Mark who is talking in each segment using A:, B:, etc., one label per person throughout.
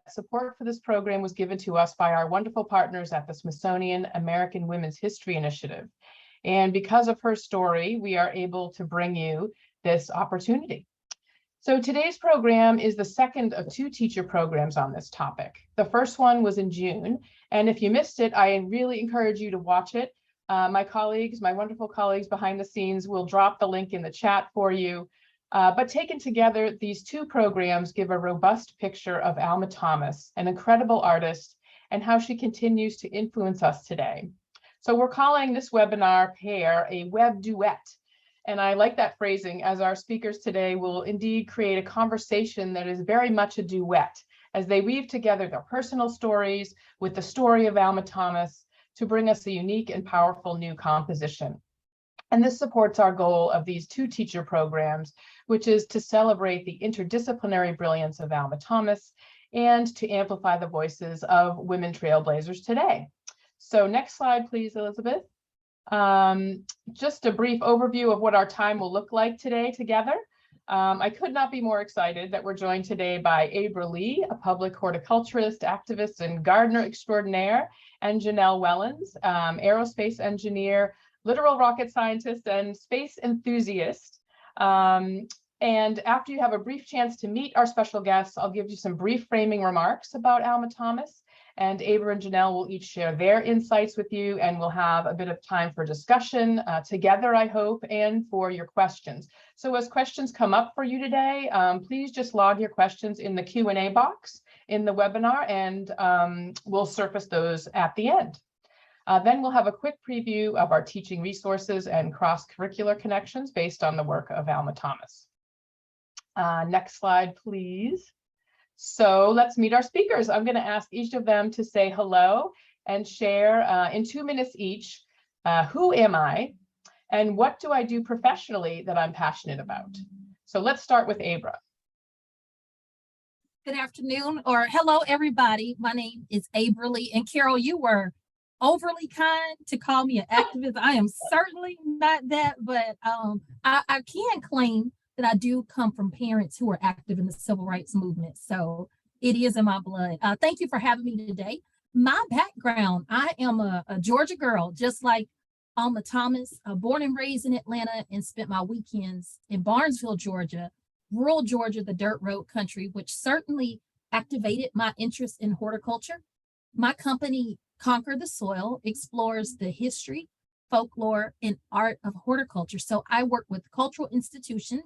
A: that support for this program was given to us by our wonderful partners at the Smithsonian American Women's History Initiative. And because of her story, we are able to bring you this opportunity. So today's program is the second of 2 teacher programs on this topic. The first one was in June, and if you missed it, I really encourage you to watch it. My wonderful colleagues behind the scenes will drop the link in the chat for you. But taken together, these 2 programs give a robust picture of Alma Thomas, an incredible artist, and how she continues to influence us today. So we're calling this webinar pair a web duet. And I like that phrasing, as our speakers today will indeed create a conversation that is very much a duet as they weave together their personal stories with the story of Alma Thomas to bring us a unique and powerful new composition. And this supports our goal of these 2 teacher programs, which is to celebrate the interdisciplinary brilliance of Alma Thomas and to amplify the voices of women trailblazers today. So next slide, please, Elizabeth. Just a brief overview of what our time will look like today together. I could not be more excited that we're joined today by Abra Lee, a public horticulturist, activist, and gardener extraordinaire, and Janelle Wellens, aerospace engineer, literal rocket scientist, and space enthusiast. And after you have a brief chance to meet our special guests, I'll give you some brief framing remarks about Alma Thomas. And Abra and Janelle will each share their insights with you, and we'll have a bit of time for discussion together, I hope, and for your questions. So as questions come up for you today, please just log your questions in the Q&A box in the webinar, and we'll surface those at the end. Then we'll have a quick preview of our teaching resources and cross-curricular connections based on the work of Alma Thomas. Next slide, please. So let's meet our speakers. I'm going to ask each of them to say hello and share in 2 minutes each, who am I and what do I do professionally that I'm passionate about? So let's start with Abra.
B: Good afternoon, or hello, everybody. My name is Abra Lee, and Carol, you were overly kind to call me an activist. I am certainly not that, but I can claim that I do come from parents who are active in the civil rights movement. So it is in my blood. Thank you for having me today. My background, I am a Georgia girl, just like Alma Thomas, born and raised in Atlanta and spent my weekends in Barnesville, Georgia, rural Georgia, the dirt road country, which certainly activated my interest in horticulture. My company, Conquer the Soil, explores the history, folklore, and art of horticulture. So I work with cultural institutions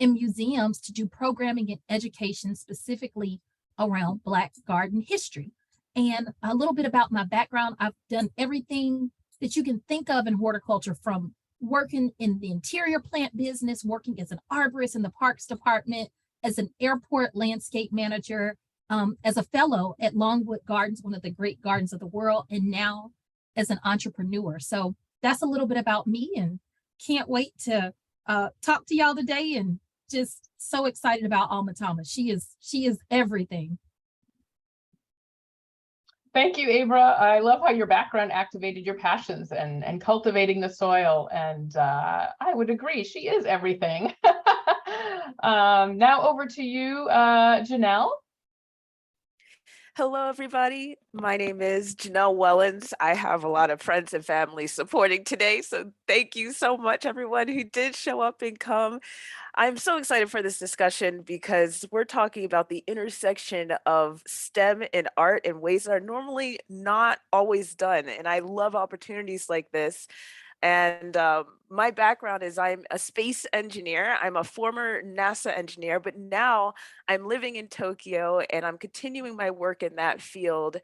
B: and museums to do programming and education specifically around Black garden history. And a little bit about my background, I've done everything that you can think of in horticulture, from working in the interior plant business, working as an arborist in the parks department, as an airport landscape manager, as a fellow at Longwood Gardens, one of the great gardens of the world, and now as an entrepreneur. So that's a little bit about me, and can't wait to talk to y'all today, and just so excited about Alma Thomas. She is everything.
A: Thank you, Abra. I love how your background activated your passions and cultivating the soil. And I would agree, she is everything. Now over to you, Janelle.
C: Hello, everybody. My name is Janelle Wellens. I have a lot of friends and family supporting today, so thank you so much, everyone who did show up and come. I'm so excited for this discussion because we're talking about the intersection of STEM and art in ways that are normally not always done, and I love opportunities like this. And my background is I'm a space engineer. I'm a former NASA engineer, but now I'm living in Tokyo and I'm continuing my work in that field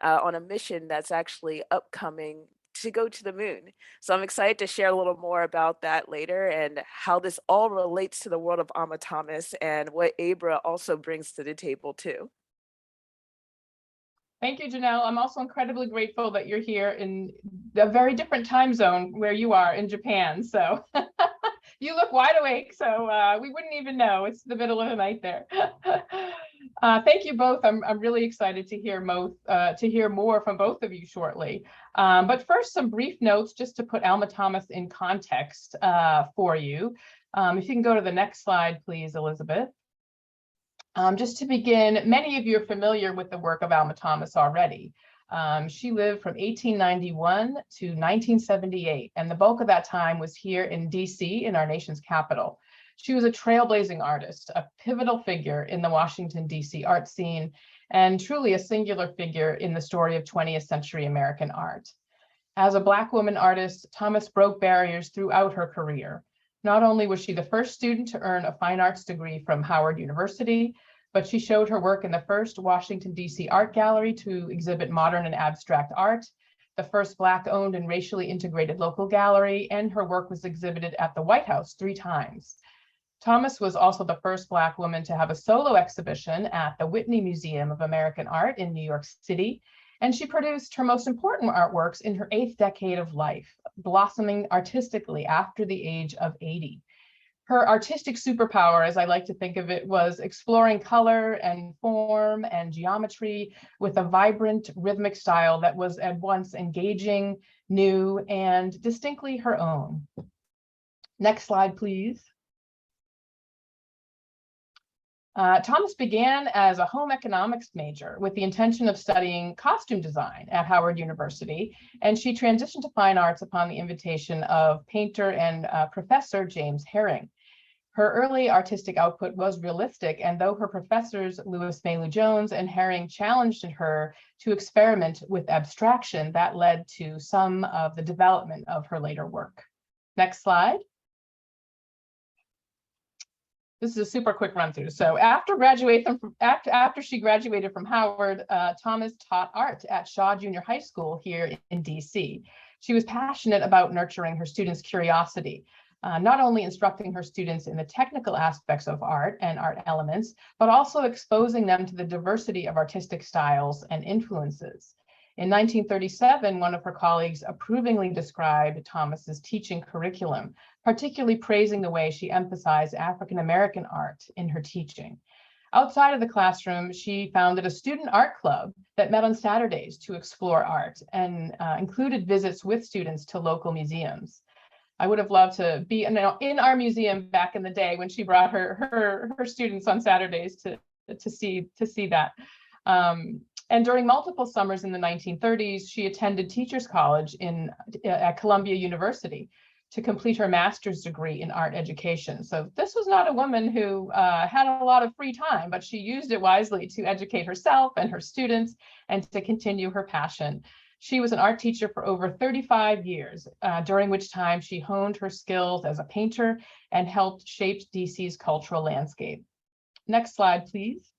C: on a mission that's actually upcoming to go to the moon. So I'm excited to share a little more about that later and how this all relates to the world of Alma Thomas and what Abra also brings to the table too.
A: Thank you, Janelle. I'm also incredibly grateful that you're here in a very different time zone where you are in Japan. So you look wide awake, so we wouldn't even know. It's the middle of the night there. Thank you both. I'm really excited to hear more from both of you shortly. But first, some brief notes just to put Alma Thomas in context for you. If you can go to the next slide, please, Elizabeth. Just to begin, many of you are familiar with the work of Alma Thomas already. She lived from 1891 to 1978, and the bulk of that time was here in DC, in our nation's capital. She was a trailblazing artist, a pivotal figure in the Washington, DC art scene, and truly a singular figure in the story of 20th century American art. As a Black woman artist, Thomas broke barriers throughout her career. Not only was she the first student to earn a fine arts degree from Howard University, but she showed her work in the first Washington, D.C. art gallery to exhibit modern and abstract art, the first Black-owned and racially integrated local gallery, and her work was exhibited at the White House 3 times. Thomas was also the first Black woman to have a solo exhibition at the Whitney Museum of American Art in New York City, and she produced her most important artworks in her 8th decade of life, blossoming artistically after the age of 80. Her artistic superpower, as I like to think of it, was exploring color and form and geometry with a vibrant rhythmic style that was at once engaging, new, and distinctly her own. Next slide, please. Thomas began as a home economics major with the intention of studying costume design at Howard University, and she transitioned to fine arts upon the invitation of painter and professor James Herring. Her early artistic output was realistic, and though her professors Louis Mailou Jones and Herring challenged her to experiment with abstraction, that led to some of the development of her later work. Next slide. This is a super quick run through. So after she graduated from Howard, Thomas taught art at Shaw Junior High School here in DC. She was passionate about nurturing her students' curiosity, not only instructing her students in the technical aspects of art and art elements, but also exposing them to the diversity of artistic styles and influences. In 1937, one of her colleagues approvingly described Thomas's teaching curriculum, particularly praising the way she emphasized African-American art in her teaching. Outside of the classroom, she founded a student art club that met on Saturdays to explore art and included visits with students to local museums. I would have loved to be in our museum back in the day when she brought her students on Saturdays to see that. And during multiple summers in the 1930s, she attended Teachers College at Columbia University to complete her master's degree in art education. So this was not a woman who had a lot of free time, but she used it wisely to educate herself and her students and to continue her passion. She was an art teacher for over 35 years, during which time she honed her skills as a painter and helped shape DC's cultural landscape. Next slide, please.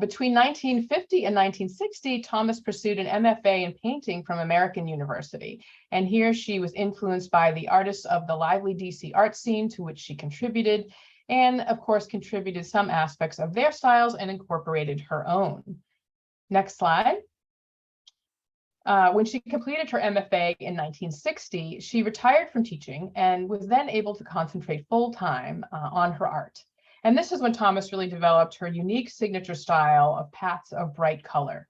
A: Between 1950 and 1960, Thomas pursued an MFA in painting from American University, and here she was influenced by the artists of the lively DC art scene to which she contributed, and of course contributed some aspects of their styles and incorporated her own. Next slide. When she completed her MFA in 1960, she retired from teaching and was then able to concentrate full-time on her art. And this is when Thomas really developed her unique signature style of paths of bright color.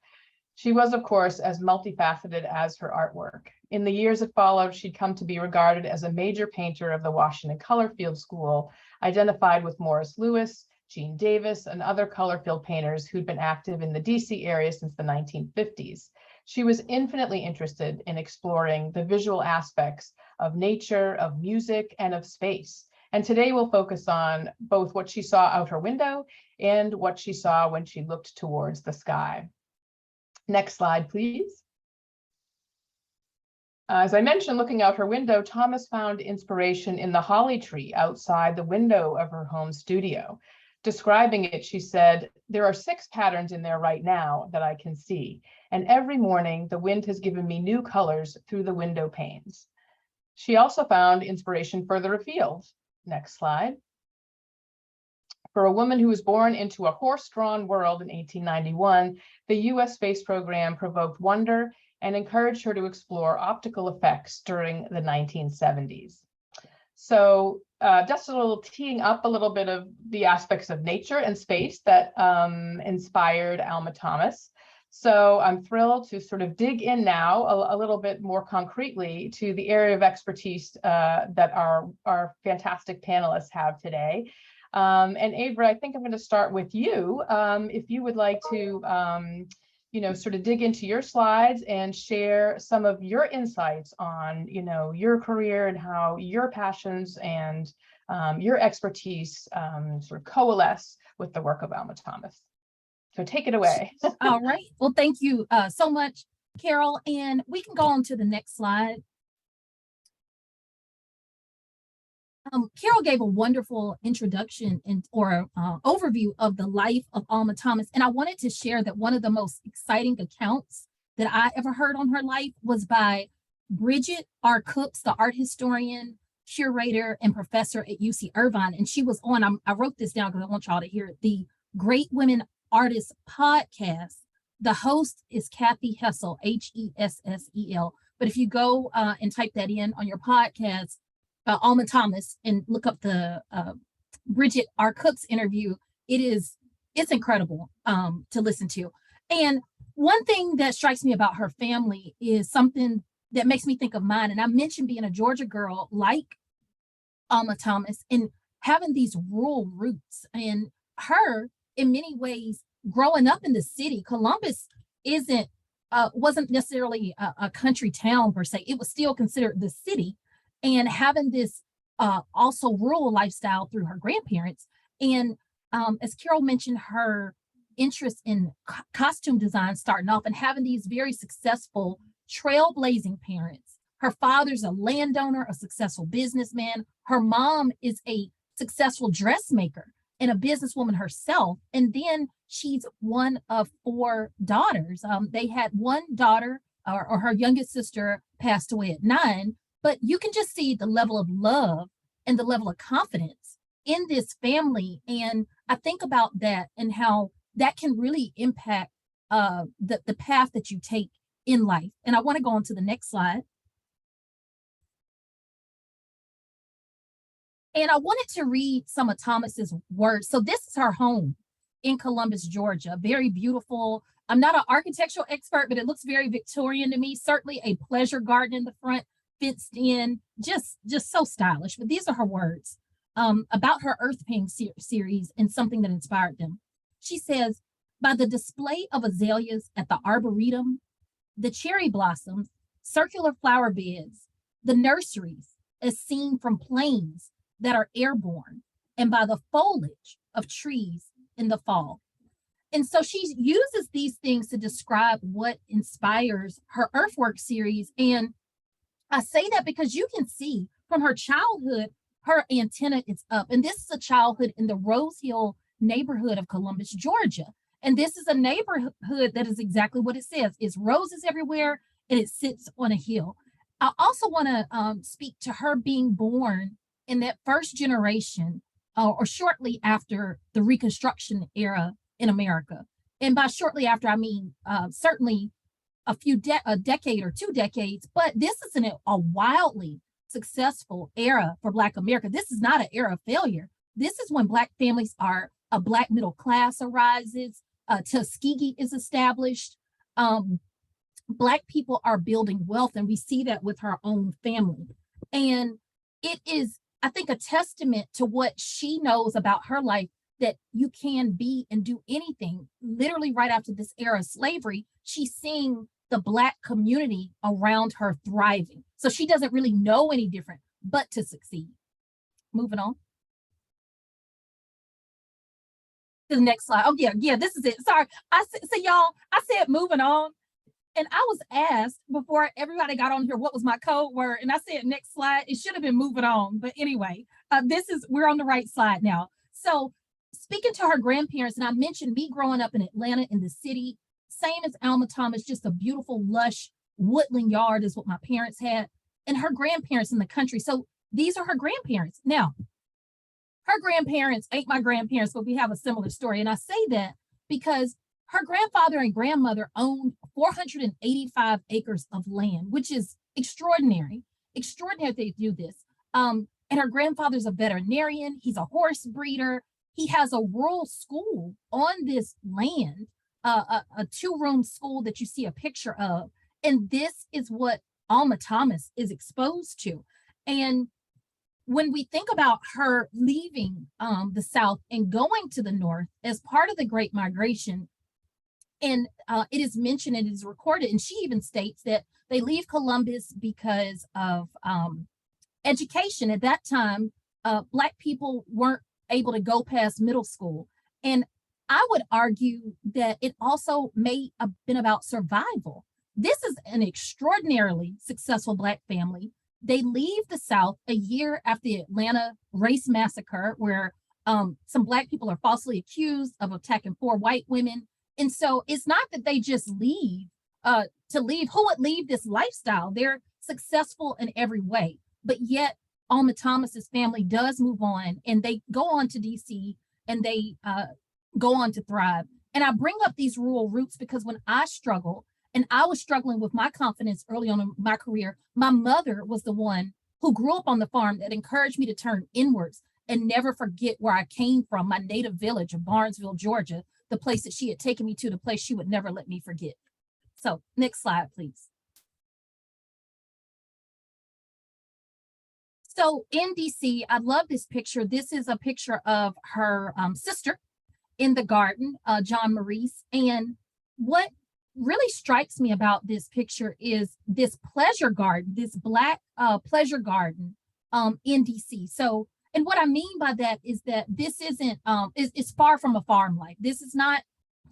A: She was, of course, as multifaceted as her artwork. In the years that followed, she'd come to be regarded as a major painter of the Washington Colorfield School, identified with Morris Louis, Gene Davis, and other colorfield painters who'd been active in the DC area since the 1950s. She was infinitely interested in exploring the visual aspects of nature, of music, and of space. And today we'll focus on both what she saw out her window and what she saw when she looked towards the sky. Next slide, please. As I mentioned, looking out her window, Thomas found inspiration in the holly tree outside the window of her home studio. Describing it, she said, "There are 6 patterns in there right now that I can see, and every morning the wind has given me new colors through the window panes." She also found inspiration further afield. Next slide. For a woman who was born into a horse-drawn world in 1891, the US space program provoked wonder and encouraged her to explore optical effects during the 1970s. So just a little teeing up a little bit of the aspects of nature and space that inspired Alma Thomas. So I'm thrilled to sort of dig in now a little bit more concretely to the area of expertise that our fantastic panelists have today. And Abra, I think I'm going to start with you. If you would like to, sort of dig into your slides and share some of your insights on, your career and how your passions and your expertise sort of coalesce with the work of Alma Thomas. So take it away.
B: All right. Well, thank you so much, Carol. And we can go on to the next slide. Carol gave a wonderful introduction or overview of the life of Alma Thomas. And I wanted to share that one of the most exciting accounts that I ever heard on her life was by Bridget R. Cooks, the art historian, curator, and professor at UC Irvine. And she was on, I wrote this down because I want y'all to hear it, the Great Women Artists podcast. The host is Kathy Hessel, Hessel. But if you go and type that in on your podcast, Alma Thomas, and look up the Bridget R. Cooks interview, it's incredible to listen to. And one thing that strikes me about her family is something that makes me think of mine. And I mentioned being a Georgia girl like Alma Thomas and having these rural roots. And her, in many ways, growing up in the city, Columbus wasn't necessarily a country town per se. It was still considered the city. And having this also rural lifestyle through her grandparents. And as Carol mentioned, her interest in costume design starting off and having these very successful trailblazing parents. Her father's a landowner, a successful businessman. Her mom is a successful dressmaker and a businesswoman herself. And then she's one of 4 daughters. They had one daughter, or her youngest sister passed away at 9. But you can just see the level of love and the level of confidence in this family. And I think about that and how that can really impact the path that you take in life. And I want to go on to the next slide. And I wanted to read some of Thomas's words. So this is her home in Columbus, Georgia. Very beautiful. I'm not an architectural expert, but it looks very Victorian to me. Certainly a pleasure garden in the front, fenced in, just so stylish. But these are her words about her Earth Pain series and something that inspired them. She says, by the display of azaleas at the Arboretum, the cherry blossoms, circular flower beds, the nurseries as seen from planes that are airborne, and by the foliage of trees in the fall. And so she uses these things to describe what inspires her Earthwork series. And I say that because you can see from her childhood, her antenna is up. And this is a childhood in the Rose Hill neighborhood of Columbus, Georgia. And this is a neighborhood that is exactly what it says. It's roses everywhere and it sits on a hill. I also want to speak to her being born in that first generation or shortly after the Reconstruction era in America. And by shortly after, I mean certainly a decade or 2 decades, but this isn't a wildly successful era for Black America. This is not an era of failure. This is when Black families are, a Black middle class arises, Tuskegee is established, Black people are building wealth, and we see that with her own family. And it is, I think, a testament to what she knows about her life, that you can be and do anything. Literally right after this era of slavery, she's seeing the Black community around her thriving. So she doesn't really know any different but to succeed. Moving on to the next slide. Oh yeah, this is it. Sorry, I said moving on. And I was asked before everybody got on here, what was my code word? And I said, next slide. It should have been moving on. But anyway, we're on the right slide now. So speaking to her grandparents, and I mentioned me growing up in Atlanta in the city, same as Alma Thomas, just a beautiful, lush woodland yard is what my parents had, and her grandparents in the country. So these are her grandparents. Now, her grandparents ain't my grandparents, but we have a similar story. And I say that because her grandfather and grandmother owned 485 acres of land, which is extraordinary. Extraordinary they do this. And her grandfather's a veterinarian. He's a horse breeder. He has a rural school on this land, a 2-room school that you see a picture of. And this is what Alma Thomas is exposed to. And when we think about her leaving the South and going to the North as part of the Great Migration, and it is mentioned and it is recorded, and she even states that they leave Columbus because of education. At that time, Black people weren't able to go past middle school. And I would argue that it also may have been about survival. This is an extraordinarily successful Black family. They leave the South a year after the Atlanta race massacre, where some Black people are falsely accused of attacking 4 white women. And so it's not that they just leave to leave. Who would leave this lifestyle? They're successful in every way, but yet Alma Thomas's family does move on, and they go on to DC, and they go on to thrive. And I bring up these rural roots because when I struggle, and I was struggling with my confidence early on in my career, my mother was the one who grew up on the farm that encouraged me to turn inwards and never forget where I came from, my native village of Barnesville, Georgia, the place that she had taken me to, the place she would never let me forget. So next slide, please. So in DC, I love this picture. This is a picture of her sister in the garden, John Maurice. And what really strikes me about this picture is this pleasure garden, this Black pleasure garden in DC. So, and what I mean by that is that this isn't, it's far from a farm life. This is not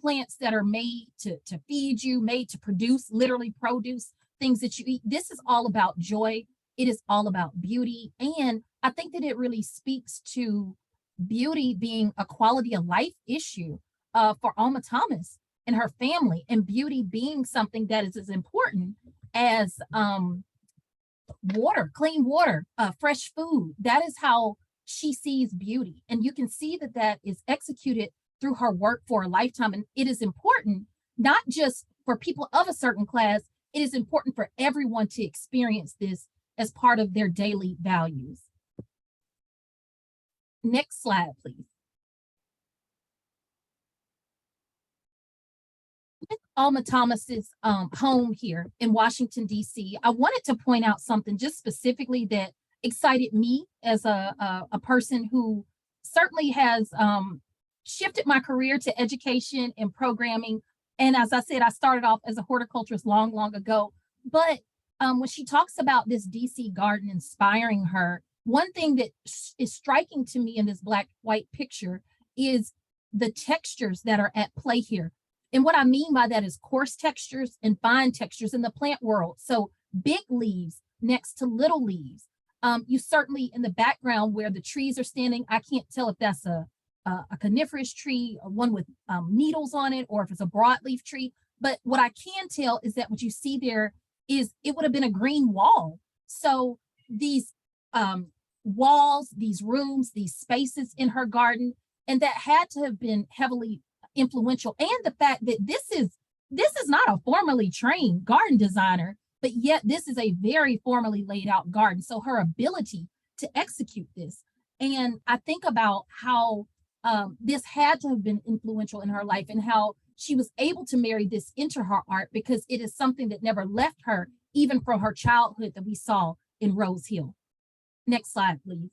B: plants that are made to feed you, made to produce, literally produce things that you eat. This is all about joy. It is all about beauty. And I think that it really speaks to beauty being a quality of life issue for Alma Thomas and her family, and beauty being something that is as important as water, clean water, fresh food. That is how she sees beauty. And you can see that that is executed through her work for a lifetime. And it is important, not just for people of a certain class, it is important for everyone to experience this as part of their daily values. Next slide, please. With Alma Thomas's home here in Washington, D.C., I wanted to point out something just specifically that excited me as a person who certainly has shifted my career to education and programming. And as I said, I started off as a horticulturist long, long ago. But when she talks about this DC garden inspiring her, one thing that is striking to me in this Black-white picture is the textures that are at play here. And what I mean by that is coarse textures and fine textures in the plant world. So big leaves next to little leaves. You certainly in the background where the trees are standing, I can't tell if that's a coniferous tree, or one with needles on it, or if it's a broadleaf tree. But what I can tell is that what you see there is it would have been a green wall. So these walls, these rooms, these spaces in her garden, and that had to have been heavily influential. And the fact that this is not a formally trained garden designer, but yet this is a very formally laid out garden. So her ability to execute this. And I think about how this had to have been influential in her life, and how she was able to marry this into her art, because it is something that never left her, even from her childhood that we saw in Rose Hill. Next slide, please.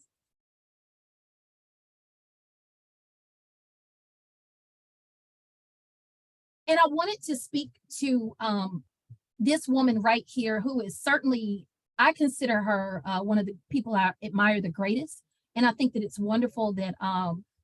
B: And I wanted to speak to this woman right here, who is certainly, I consider her one of the people I admire the greatest. And I think that it's wonderful that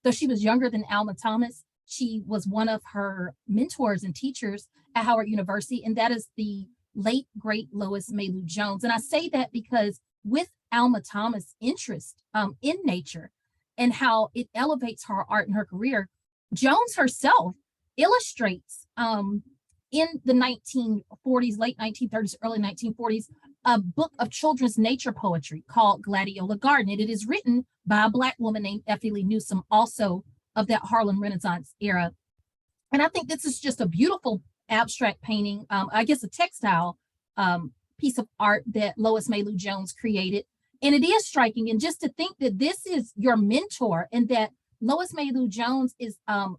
B: though she was younger than Alma Thomas, she was one of her mentors and teachers at Howard University, and that is the late, great Lois Mailou Jones. And I say that because with Alma Thomas' interest in nature and how it elevates her art and her career, Jones herself illustrates in the 1940s, late 1930s, early 1940s, a book of children's nature poetry called Gladiola Garden. And it is written by a Black woman named Effie Lee Newsome, also of that Harlem Renaissance era. And I think this is just a beautiful abstract painting, I guess a textile piece of art that Lois Mailou Jones created. And it is striking. And just to think that this is your mentor, and that Lois Mailou Jones is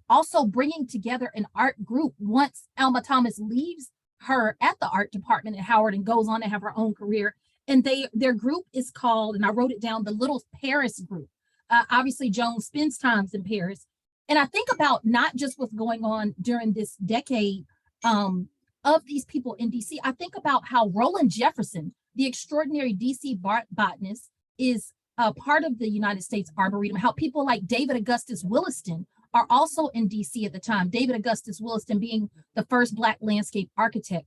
B: also bringing together an art group once Alma Thomas leaves her at the art department at Howard and goes on to have her own career. And their group is called, and I wrote it down, the Little Paris Group. Obviously, Joan spends times in Paris. And I think about not just what's going on during this decade of these people in DC. I think about how Roland Jefferson, the extraordinary DC botanist, is part of the United States Arboretum, how people like David Augustus Williston are also in DC at the time, David Augustus Williston being the first Black landscape architect.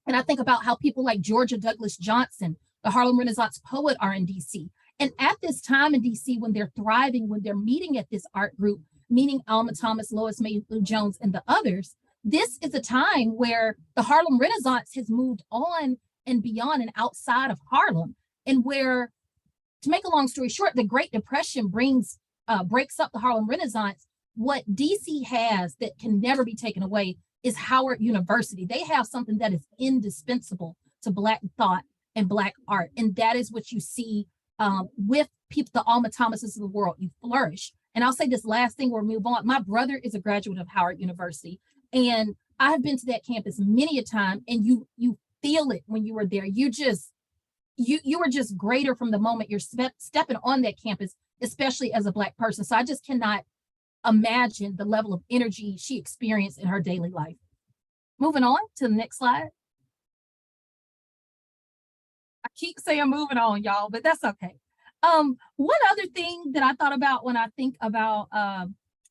B: And I think about how people like Georgia Douglas Johnson, the Harlem Renaissance poet, are in DC. And at this time in DC, when they're thriving, when they're meeting at this art group, meaning Alma Thomas, Lois May Lou Jones, and the others, this is a time where the Harlem Renaissance has moved on and beyond and outside of Harlem, and where, to make a long story short, the Great Depression breaks up the Harlem Renaissance. What DC has that can never be taken away is Howard University. They have something that is indispensable to Black thought and Black art, and that is what you see with people, the Alma Thomases of the world. You flourish. And I'll say this last thing, we'll move on. My brother is a graduate of Howard University, and I have been to that campus many a time, and you feel it when you were there. You were just greater from the moment you're stepping on that campus, especially as a Black person. So I just cannot imagine the level of energy she experienced in her daily life. Moving on to the next slide. I keep saying moving on, y'all, but that's okay. One other thing that I thought about when I think about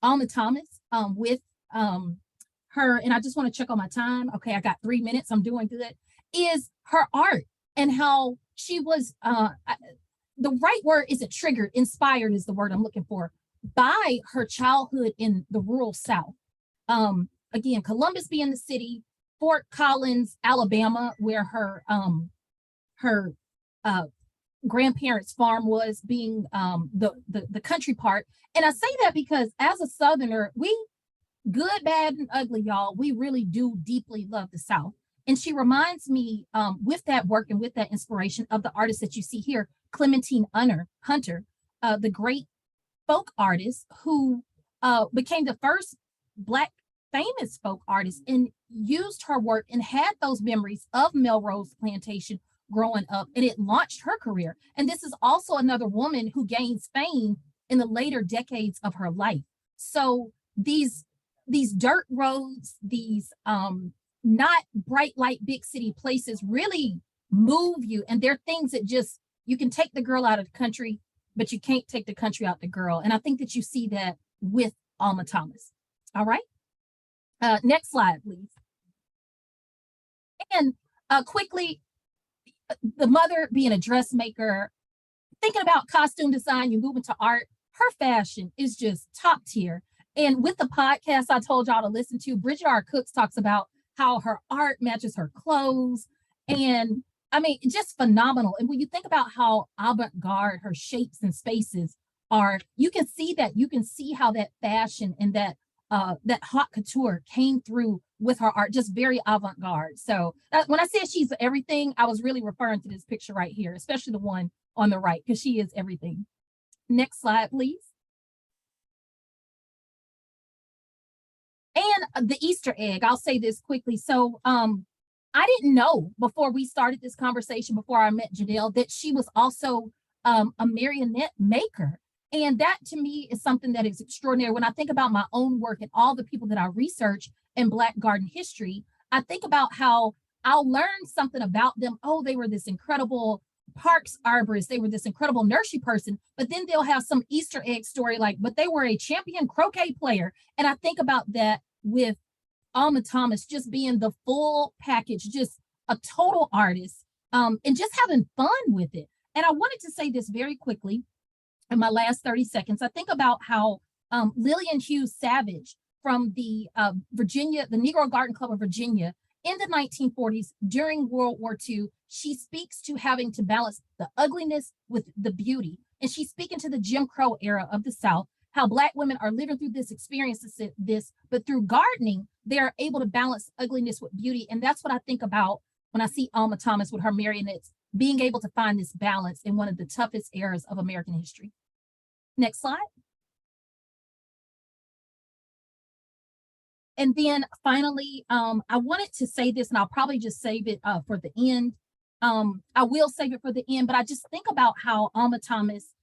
B: Alma Thomas with her, and I just want to check on my time. Okay, I got 3 minutes. I'm doing good. Is her art and how she was, the right word isn't triggered, inspired is the word I'm looking for, by her childhood in the rural South. Again, Columbus being the city, Fort Collins, Alabama, where her grandparents' farm was, being the country part. And I say that because as a Southerner, we, good, bad, and ugly, y'all, we really do deeply love the South. And she reminds me with that work and with that inspiration of the artist that you see here, Clementine Hunter, the great folk artist who became the first Black famous folk artist, and used her work and had those memories of Melrose Plantation growing up, and it launched her career. And this is also another woman who gains fame in the later decades of her life. So these dirt roads, these not bright light big city places really move you, and they're things that just, you can take the girl out of the country, but you can't take the country out the girl. And I think that you see that with Alma Thomas. All right. Next slide, please. And quickly, the mother being a dressmaker, thinking about costume design, you move into art, her fashion is just top tier. And with the podcast I told y'all to listen to, Bridget R. Cooks talks about how her art matches her clothes. And I mean, just phenomenal. And when you think about how avant-garde her shapes and spaces are, you can see that. You can see how that fashion and that haute couture came through with her art, just very avant-garde. So when I said she's everything, I was really referring to this picture right here, especially the one on the right, because she is everything. Next slide, please. And the Easter egg, I'll say this quickly. So I didn't know before we started this conversation, before I met Janelle, that she was also a marionette maker. And that to me is something that is extraordinary. When I think about my own work and all the people that I research in Black garden history, I think about how I'll learn something about them. Oh, they were this incredible parks arborist. They were this incredible nursery person, but then they'll have some Easter egg story like, but they were a champion croquet player. And I think about that with Alma Thomas, just being the full package, just a total artist, and just having fun with it. And I wanted to say this very quickly in my last 30 seconds. I think about how Lillian Hughes Savage from the Virginia, the Negro Garden Club of Virginia in the 1940s during World War II, she speaks to having to balance the ugliness with the beauty. And she's speaking to the Jim Crow era of the South, how Black women are living through this experience, but through gardening, they are able to balance ugliness with beauty. And that's what I think about when I see Alma Thomas with her marionettes, being able to find this balance in one of the toughest eras of American history. Next slide. And then finally, I wanted to say this, and I'll probably just save it for the end. I will save it for the end, but I just think about how Alma Thomas,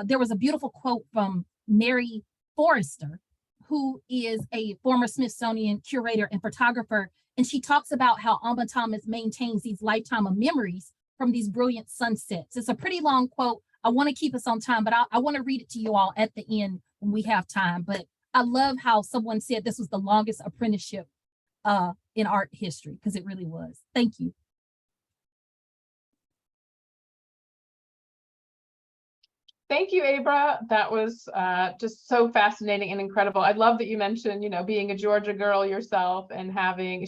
B: there was a beautiful quote from Mary Forrester, who is a former Smithsonian curator and photographer. And she talks about how Alma Thomas maintains these lifetime of memories from these brilliant sunsets. It's a pretty long quote. I want to keep us on time, but I want to read it to you all at the end when we have time. But I love how someone said this was the longest apprenticeship in art history, because it really was. Thank you.
A: Thank you, Abra. That was just so fascinating and incredible. I love that you mentioned, being a Georgia girl yourself and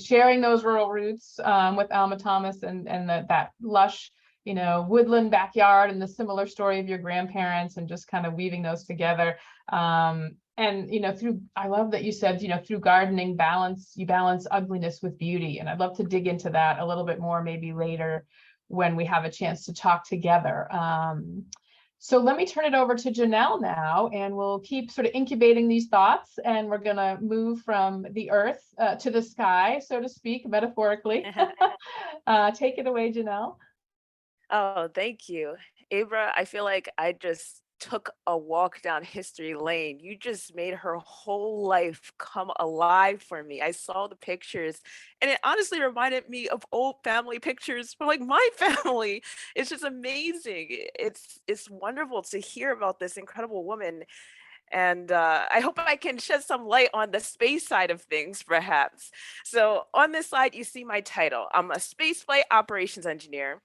A: sharing those rural roots with Alma Thomas and that lush, woodland backyard, and the similar story of your grandparents, and just kind of weaving those together. And I love that you said, through gardening, you balance ugliness with beauty. And I'd love to dig into that a little bit more, maybe later when we have a chance to talk together. So let me turn it over to Janelle now, and we'll keep sort of incubating these thoughts, and we're going to move from the earth to the sky, so to speak, metaphorically. Take it away, Janelle.
C: Oh, thank you. Abra, I feel like I just took a walk down history lane. You just made her whole life come alive for me. I saw the pictures, and it honestly reminded me of old family pictures from like my family. It's just amazing. It's wonderful to hear about this incredible woman. And I hope I can shed some light on the space side of things, perhaps. So on this slide, you see my title. I'm a spaceflight operations engineer.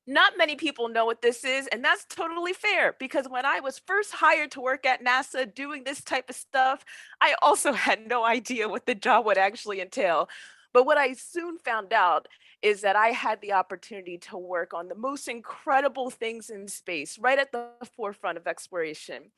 C: Not many people know what this is, and that's totally fair, because when I was first hired to work at NASA doing this type of stuff, I also had no idea what the job would actually entail. But what I soon found out is that I had the opportunity to work on the most incredible things in space, right at the forefront of exploration.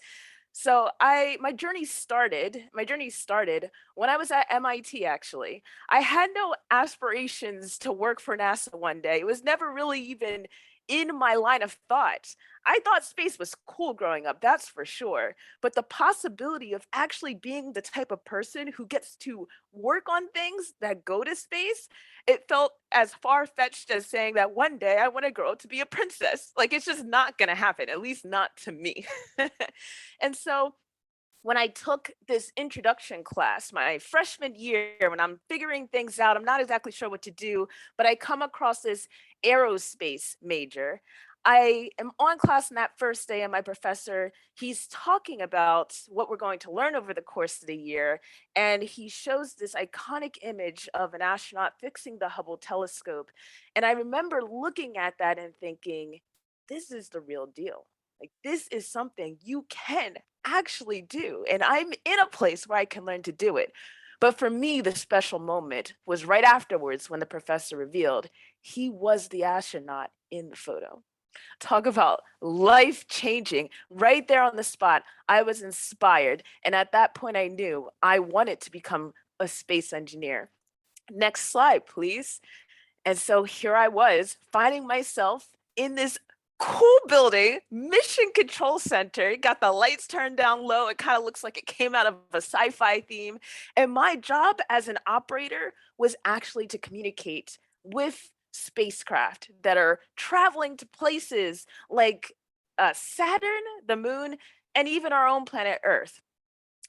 C: So my journey started when I was at MIT, actually. I had no aspirations to work for NASA one day. It was never really even in my line of thought. I thought space was cool growing up, that's for sure. But the possibility of actually being the type of person who gets to work on things that go to space, it felt as far-fetched as saying that one day I want to grow up to be a princess. Like, it's just not going to happen, at least not to me. And so when I took this introduction class, my freshman year, when I'm figuring things out, I'm not exactly sure what to do, but I come across this aerospace major. I am on class on that first day, and my professor, he's talking about what we're going to learn over the course of the year. And he shows this iconic image of an astronaut fixing the Hubble telescope. And I remember looking at that and thinking, this is the real deal. Like, this is something you can actually do. And I'm in a place where I can learn to do it. But for me, the special moment was right afterwards when the professor revealed he was the astronaut in the photo. Talk about life changing. Right there on the spot, I was inspired. And at that point, I knew I wanted to become a space engineer. Next slide, please. And so here I was, finding myself in this cool building, Mission Control Center. It got the lights turned down low. It kind of looks like it came out of a sci-fi theme. And my job as an operator was actually to communicate with spacecraft that are traveling to places like Saturn, the moon, and even our own planet Earth.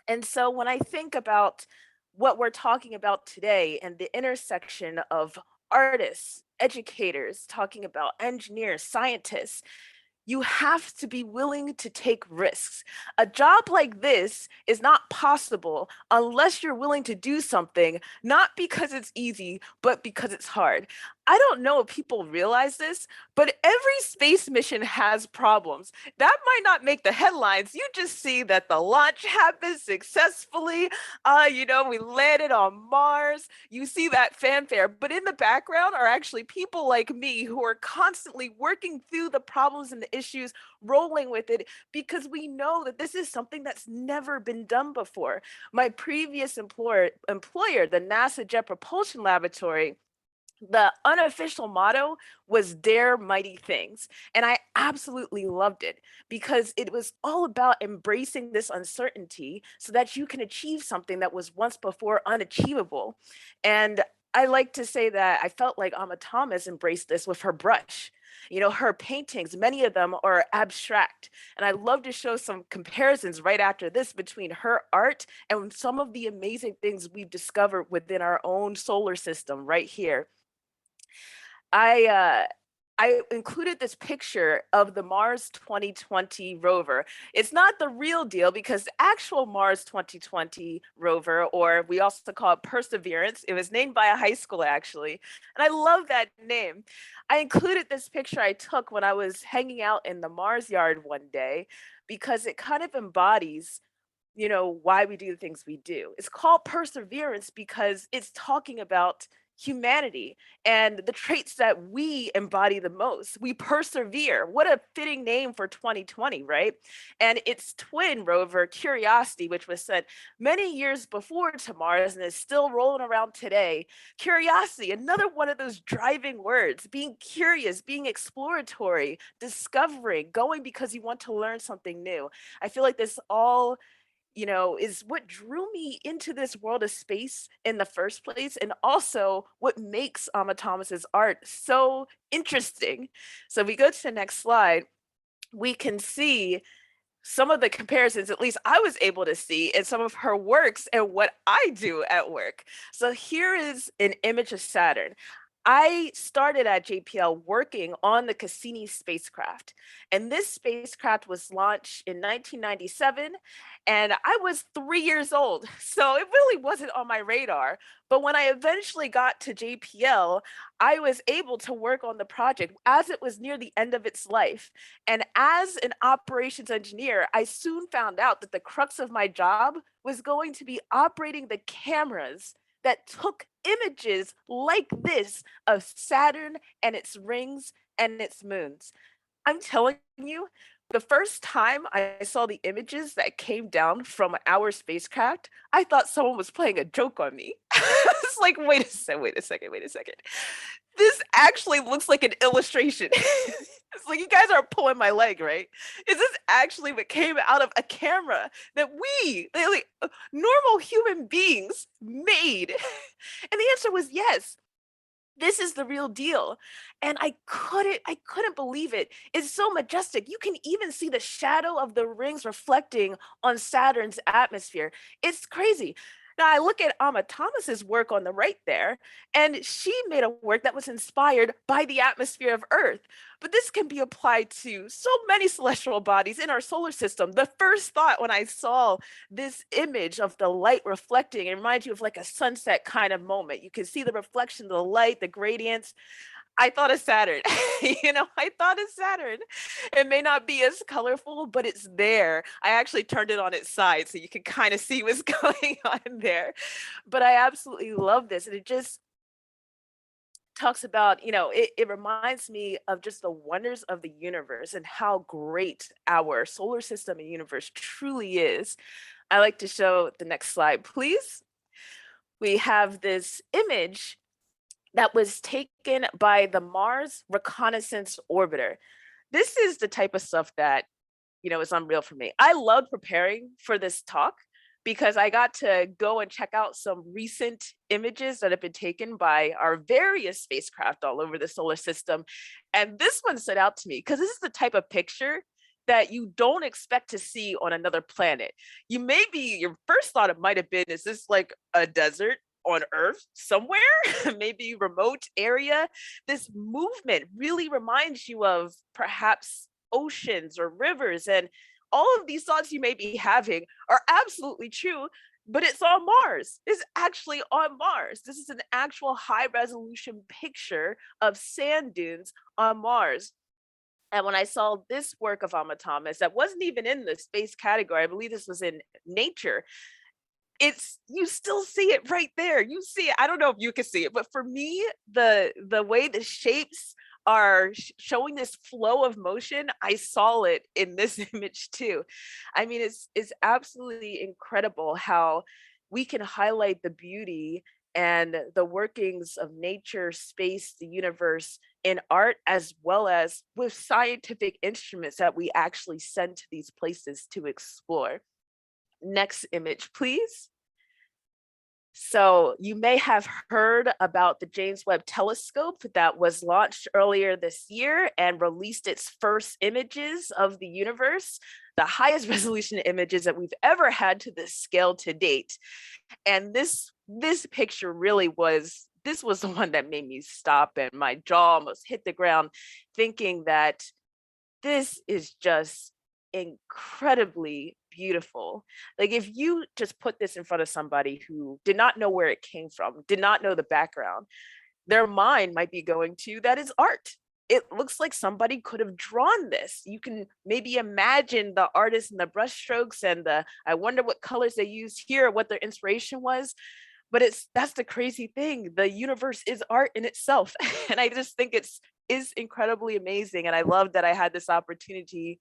C: And so when I think about what we're talking about today and the intersection of artists, educators, talking about engineers, scientists, you have to be willing to take risks. A job like this is not possible unless you're willing to do something, not because it's easy, but because it's hard. I don't know if people realize this, but every space mission has problems. That might not make the headlines. You just see that the launch happened successfully. We landed on Mars. You see that fanfare, but in the background are actually people like me who are constantly working through the problems and the issues, rolling with it, because we know that this is something that's never been done before. My previous employer, the NASA Jet Propulsion Laboratory, the unofficial motto was "Dare Mighty Things." And I absolutely loved it because it was all about embracing this uncertainty so that you can achieve something that was once before unachievable. And I like to say that I felt like Amma Thomas embraced this with her brush. You know, her paintings, many of them are abstract. And I love to show some comparisons right after this between her art and some of the amazing things we've discovered within our own solar system right here. I I included this picture of the Mars 2020 rover. It's not the real deal because the actual Mars 2020 rover, or we also call it Perseverance, it was named by a high school actually. And I love that name. I included this picture I took when I was hanging out in the Mars yard one day because it kind of embodies, you know, why we do the things we do. It's called perseverance because it's talking about humanity and the traits that we embody the most. We persevere. What a fitting name for 2020, right? And its twin rover, Curiosity, which was sent many years before to Mars and is still rolling around today. Curiosity, another one of those driving words, being curious, being exploratory, discovering, going because you want to learn something new. I feel like this all, you know, is what drew me into this world of space in the first place, and also what makes Amma Thomas's art so interesting. So if we go to the next slide, we can see some of the comparisons, at least I was able to see in some of her works and what I do at work. So here is an image of Saturn. I started at JPL working on the Cassini spacecraft, and this spacecraft was launched in 1997, and I was 3 years old, so it really wasn't on my radar. But when I eventually got to JPL, I was able to work on the project as it was near the end of its life. And as an operations engineer, I soon found out that the crux of my job was going to be operating the cameras that took images like this of Saturn and its rings and its moons. I'm telling you, the first time I saw the images that came down from our spacecraft, I thought someone was playing a joke on me. It's like, wait a second, wait a second, wait a second. This actually looks like an illustration. It's like, you guys are pulling my leg, right? Is this actually what came out of a camera that like, normal human beings made? And the answer was yes. This is the real deal. And I couldn't believe it. It's so majestic. You can even see the shadow of the rings reflecting on Saturn's atmosphere. It's crazy. Now I look at Amma Thomas's work on the right there, and she made a work that was inspired by the atmosphere of Earth. But this can be applied to so many celestial bodies in our solar system. The first thought when I saw this image of the light reflecting, it reminds you of like a sunset kind of moment. You can see the reflection of the light, the gradients. I thought of Saturn. You know, I thought of Saturn. It may not be as colorful, but it's there. I actually turned it on its side so you can kind of see what's going on there. But I absolutely love this. And it just talks about, you know, it reminds me of just the wonders of the universe and how great our solar system and universe truly is. I like to show the next slide, please. We have this image that was taken by the Mars Reconnaissance Orbiter. This is the type of stuff that, you know, is unreal for me. I loved preparing for this talk because I got to go and check out some recent images that have been taken by our various spacecraft all over the solar system. And this one stood out to me because this is the type of picture that you don't expect to see on another planet. Your first thought it might have been, is this like a desert on Earth somewhere, maybe remote area? This movement really reminds you of perhaps oceans or rivers, and all of these thoughts you may be having are absolutely true, but it's on Mars. It's actually on Mars. This is an actual high resolution picture of sand dunes on Mars. And when I saw this work of Alma Thomas, that wasn't even in the space category, I believe this was in Nature, it's, you still see it right there. You see it. I don't know if you can see it, but for me, the way the shapes are showing this flow of motion, I saw it in this image too. I mean, it's absolutely incredible how we can highlight the beauty and the workings of nature, space, the universe in art, as well as with scientific instruments that we actually send to these places to explore. Next image, please. So you may have heard about the James Webb Telescope that was launched earlier this year and released its first images of the universe, the highest resolution images that we've ever had to this scale to date. And this picture really was, this was the one that made me stop and my jaw almost hit the ground, thinking that this is just incredibly beautiful. Like, if you just put this in front of somebody who did not know where it came from, did not know the background, their mind might be going to, that is art. It looks like somebody could have drawn this. You can maybe imagine the artist and the brushstrokes and the, I wonder what colors they used here, what their inspiration was. But that's the crazy thing. The universe is art in itself. And I just think is incredibly amazing. And I love that I had this opportunity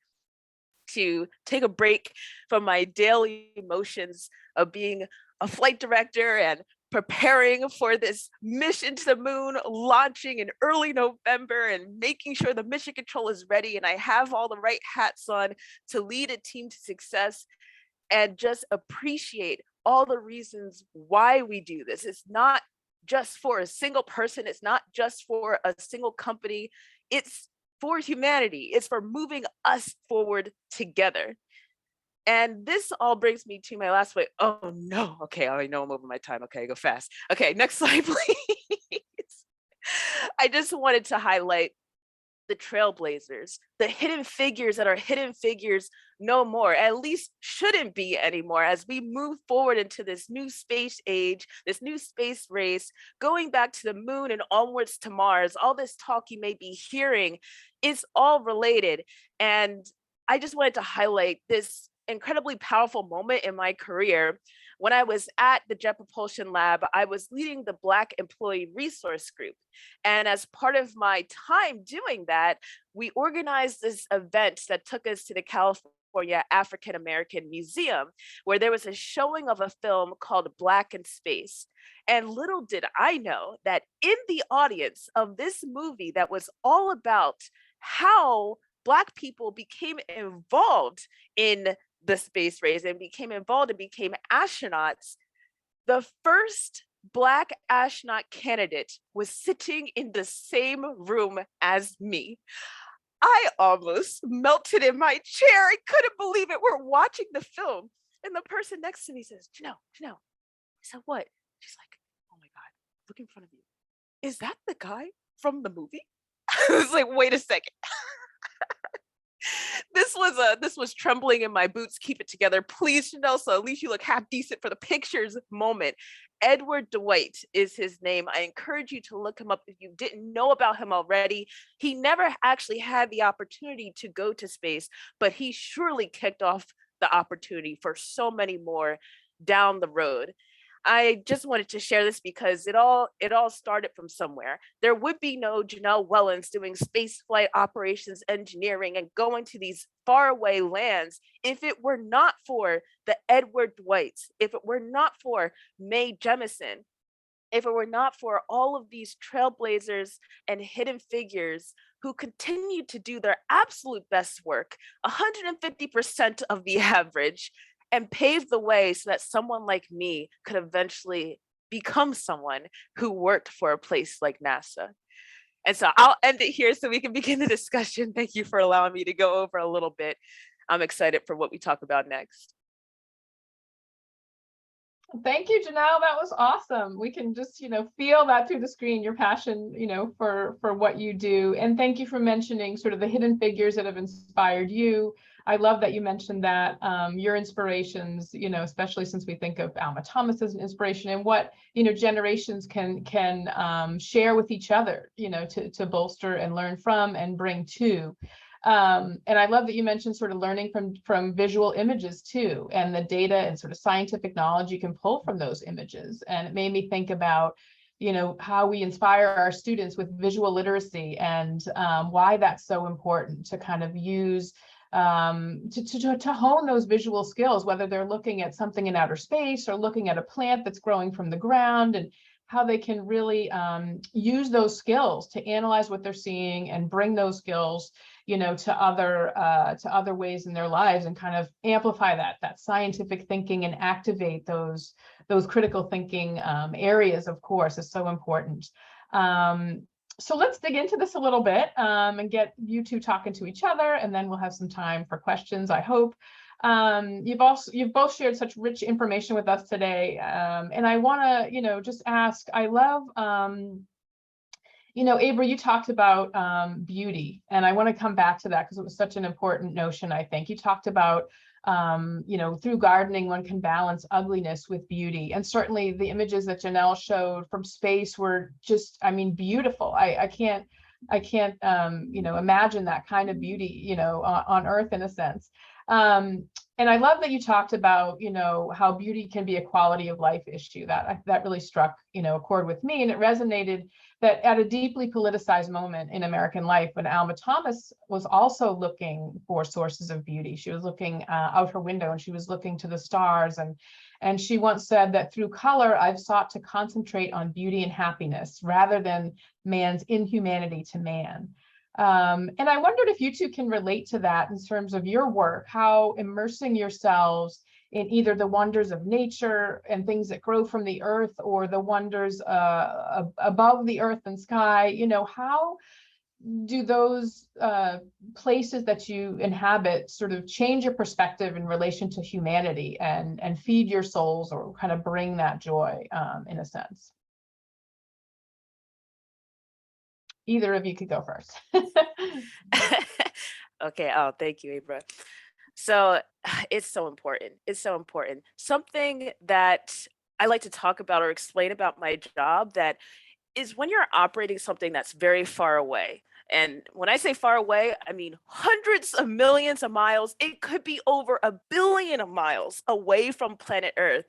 C: to take a break from my daily emotions of being a flight director and preparing for this mission to the moon, launching in early November and making sure the mission control is ready and I have all the right hats on to lead a team to success, and just appreciate all the reasons why we do this. It's not just for a single person. It's not just for a single company. It's for humanity. It's for moving us forward together. And this all brings me to my last point. Oh no, okay, I know I'm over my time. Okay, go fast. Okay, next slide, please. I just wanted to highlight the trailblazers, the hidden figures that are hidden figures no more, at least shouldn't be anymore, as we move forward into this new space age, this new space race, going back to the moon and onwards to Mars. All this talk you may be hearing is all related. And I just wanted to highlight this incredibly powerful moment in my career. When I was at the Jet Propulsion Lab, I was leading the Black Employee Resource Group. And as part of my time doing that, we organized this event that took us to the California African American Museum, where there was a showing of a film called Black in Space. And little did I know that in the audience of this movie that was all about how Black people became involved in the space race and became involved and became astronauts, the first Black astronaut candidate was sitting in the same room as me. I almost melted in my chair. I couldn't believe it. We're watching the film, and the person next to me says, Janelle. I said, what? She's like, oh my God, look in front of you. Is that the guy from the movie? I was like, wait a second. This was trembling in my boots. Keep it together, please, Chanel, so at least you look half decent for the pictures moment. Edward Dwight is his name. I encourage you to look him up if you didn't know about him already. He never actually had the opportunity to go to space, but he surely kicked off the opportunity for so many more down the road. I just wanted to share this because it all started from somewhere. There would be no Janelle Wellens doing space flight operations engineering and going to these faraway lands if it were not for the Edward Dwights, if it were not for Mae Jemison, if it were not for all of these trailblazers and hidden figures who continue to do their absolute best work, 150% of the average, and paved the way so that someone like me could eventually become someone who worked for a place like NASA. And so I'll end it here so we can begin the discussion. Thank you for allowing me to go over a little bit. I'm excited for what we talk about next.
A: Thank you, Janelle. That was awesome. We can just, feel that through the screen, your passion, for what you do. And thank you for mentioning sort of the hidden figures that have inspired you. I love that you mentioned that your inspirations, especially since we think of Alma Thomas as an inspiration, and what, generations can share with each other, to bolster and learn from and bring to. And I love that you mentioned sort of learning from visual images too, and the data and sort of scientific knowledge you can pull from those images. And it made me think about, how we inspire our students with visual literacy, and why that's so important to kind of use to hone those visual skills, whether they're looking at something in outer space or looking at a plant that's growing from the ground, and how they can really use those skills to analyze what they're seeing and bring those skills, you know, to other ways in their lives, and kind of amplify that scientific thinking and activate those critical thinking areas, of course, is so important. So let's dig into this a little bit and get you two talking to each other, and then we'll have some time for questions, I hope. You've both shared such rich information with us today, and I want to, you know, just ask. I love, you know, Abra, you talked about beauty, and I want to come back to that because it was such an important notion. I think you talked about, you know, through gardening, one can balance ugliness with beauty, and certainly the images that Janelle showed from space were just, I mean, beautiful. I can't, you know, imagine that kind of beauty, you know, on Earth in a sense. And I love that you talked about, you know, how beauty can be a quality of life issue. That really struck, you know, a chord with me, and it resonated that at a deeply politicized moment in American life, when Alma Thomas was also looking for sources of beauty. She was looking out her window, and she was looking to the stars, and she once said that through color, I've sought to concentrate on beauty and happiness rather than man's inhumanity to man. And I wondered if you two can relate to that in terms of your work, how immersing yourselves in either the wonders of nature and things that grow from the earth, or the wonders above the earth and sky, you know, how do those places that you inhabit sort of change your perspective in relation to humanity and feed your souls, or kind of bring that joy in a sense? Either of you could go first.
C: Okay. Oh, thank you, Abra. So it's so important. It's so important. Something that I like to talk about or explain about my job that is when you're operating something that's very far away. And when I say far away, I mean hundreds of millions of miles. It could be over 1 billion of miles away from planet Earth.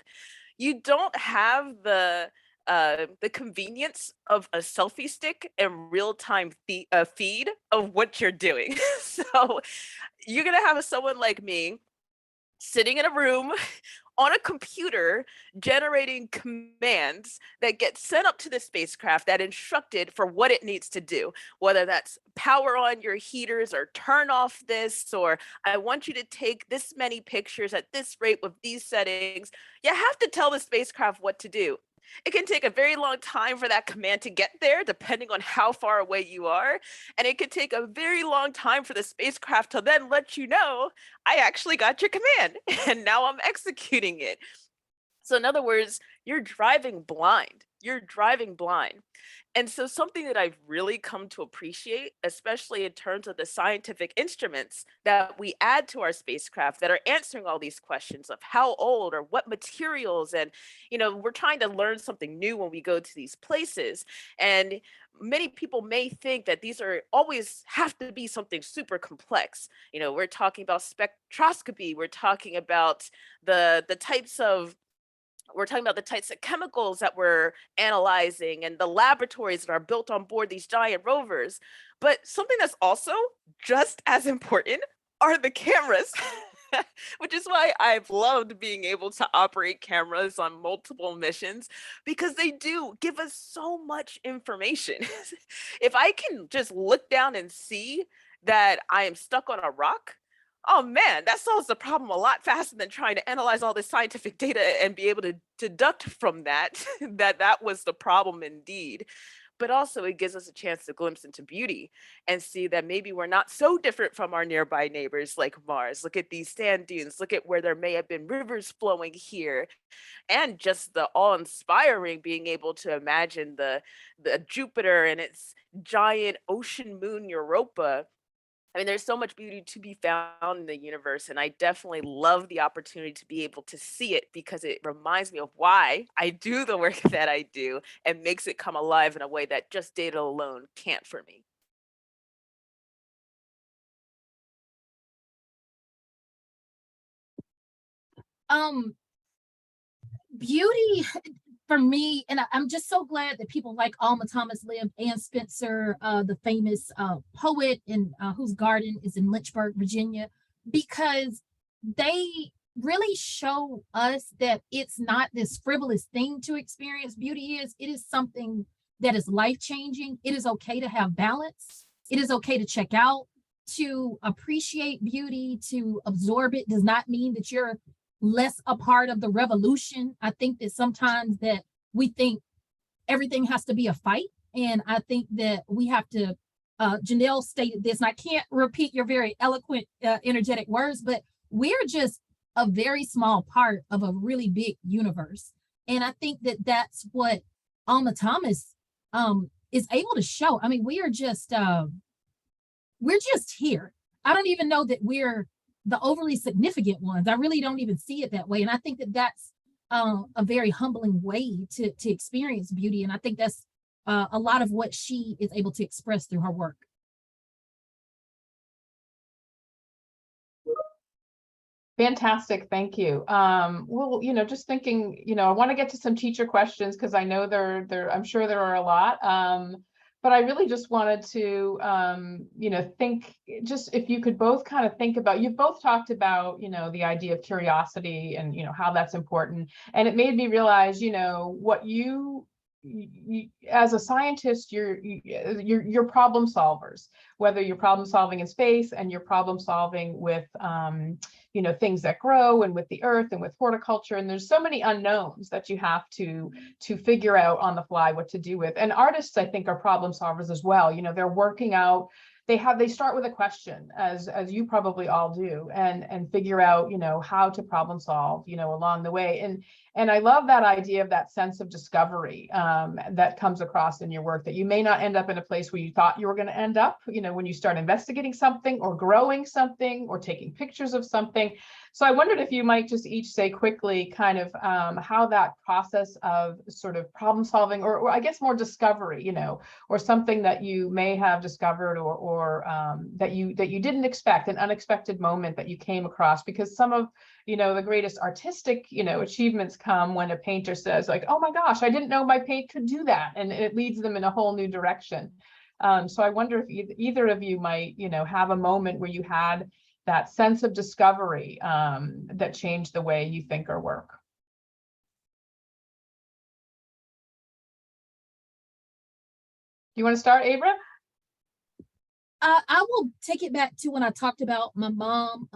C: You don't have the convenience of a selfie stick and real-time feed of what you're doing. So you're gonna have someone like me sitting in a room on a computer generating commands that get sent up to the spacecraft that instructed for what it needs to do, whether that's power on your heaters or turn off this, or I want you to take this many pictures at this rate with these settings. You have to tell the spacecraft what to do. It can take a very long time for that command to get there, depending on how far away you are. And it could take a very long time for the spacecraft to then let you know, I actually got your command and now I'm executing it. So in other words, you're driving blind. You're driving blind. And so something that I've really come to appreciate, especially in terms of the scientific instruments that we add to our spacecraft that are answering all these questions of how old or what materials, and we're trying to learn something new when we go to these places. And many people may think that these are always have to be something super complex. We're talking about spectroscopy, we're talking about the types of chemicals that we're analyzing and the laboratories that are built on board these giant rovers. But something that's also just as important are the cameras, which is why I've loved being able to operate cameras on multiple missions, because they do give us so much information. If I can just look down and see that I am stuck on a rock, oh man, that solves the problem a lot faster than trying to analyze all this scientific data and be able to deduct from that that was the problem indeed. But also it gives us a chance to glimpse into beauty and see that maybe we're not so different from our nearby neighbors like Mars. Look at these sand dunes, look at where there may have been rivers flowing here, and just the awe-inspiring being able to imagine the Jupiter and its giant ocean moon Europa. I mean, there's so much beauty to be found in the universe, and I definitely love the opportunity to be able to see it, because it reminds me of why I do the work that I do and makes it come alive in a way that just data alone can't for me.
B: Um, Beauty for me, and I'm just so glad that people like Alma Thomas lived, and Spencer, the famous poet, and whose garden is in Lynchburg, Virginia, because they really show us that it's not this frivolous thing to experience beauty. It is something that is life-changing. It is okay to have balance. It is okay to check out, to appreciate beauty, to absorb it does not mean that you're less a part of the revolution. I think that sometimes that we think everything has to be a fight. And I think that we have to, Janelle stated this, and I can't repeat your very eloquent, energetic words, but we're just a very small part of a really big universe. And I think that that's what Alma Thomas is able to show. I mean, we're just here. I don't even know that we're the overly significant ones. I really don't even see it that way. And I think that that's a very humbling way to experience beauty. And I think that's a lot of what she is able to express through her work.
A: Fantastic, thank you. Well, just thinking, I want to get to some teacher questions because I know I'm sure there are a lot. But I really just wanted to, think, just if you could both kind of think about, you've both talked about, the idea of curiosity and, how that's important. And it made me realize, what you as a scientist, you're problem solvers, whether you're problem solving in space and you're problem solving with things that grow and with the earth and with horticulture, and there's so many unknowns that you have to figure out on the fly what to do with. And artists, I think, are problem solvers as well. They're working out, they start with a question, as you probably all do, and figure out how to problem solve along the way. And I love that idea of that sense of discovery that comes across in your work, that you may not end up in a place where you thought you were going to end up, when you start investigating something or growing something or taking pictures of something. So I wondered if you might just each say quickly kind of how that process of sort of problem solving, or I guess more discovery, or something that you may have discovered, or that you didn't expect, an unexpected moment that you came across. Because some of the greatest artistic achievements come when a painter says, like, oh my gosh, I didn't know my paint could do that, and it leads them in a whole new direction. So I wonder if either of you might have a moment where you had that sense of discovery that changed the way you think or work. You want to start, Abra?
B: I will take it back to when I talked about my mom